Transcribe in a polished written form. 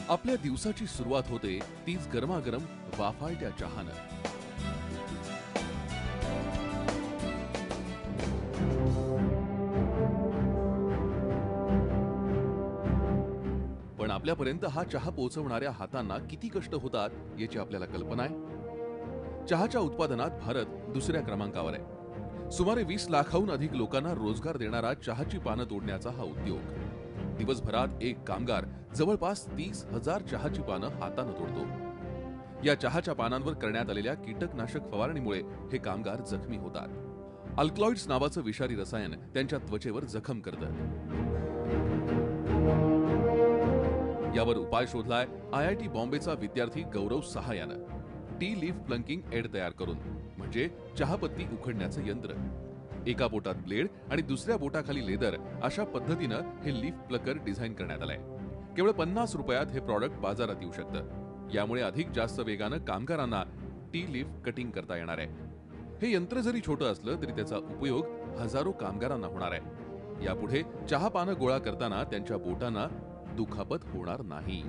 आपल्या दिवसाची सुरुवात होते तीच गरमागरम वाफाळत्या चहानं. पण आपल्यापर्यंत हा चहा पोहोचवणाऱ्या हातांना किती कष्ट होतात याची आपल्याला कल्पना आहे? चहाच्या उत्पादनात भारत दुसऱ्या क्रमांकावर आहे. सुमारे 20 लाखाहून अधिक लोकांना रोजगार देणारा चहाची पानं तोडण्याचा हा उद्योग. दिवसभरात एक कामगार जवळपास 30,000 चहाची पानं हातानं तोडतो. या चहाच्या पानांवर करण्यात आलेल्या कीटकनाशक फवारणीमुळे हे कामगार जखमी होतात. अल्कलॉइड्स नावाचं विषारी रसायन त्यांच्या त्वचेवर जखम करतं. यावर उपाय शोधलाय IIT बॉम्बेचा विद्यार्थी गौरव सहा यानं. टी लीफ प्लंकिंग एड तयार करून, म्हणजे चहापत्ती उखडण्याचं यंत्र. एका बोटात ब्लेड आणि दुसऱ्या बोटाखाली लेदर अशा पद्धतीनं हे लीफ प्लकर डिझाईन करण्यात आलंय. केवळ 50 रुपयात हे प्रॉडक्ट बाजारात येऊ शकतं. यामुळे अधिक जास्त वेगानं कामगारांना टी लीफ कटिंग करता येणार आहे. हे यंत्र जरी छोटं असलं तरी त्याचा उपयोग हजारो कामगारांना होणार आहे. यापुढे चहा पानं गोळा करताना त्यांच्या बोटांना दुखापत होणार नाही.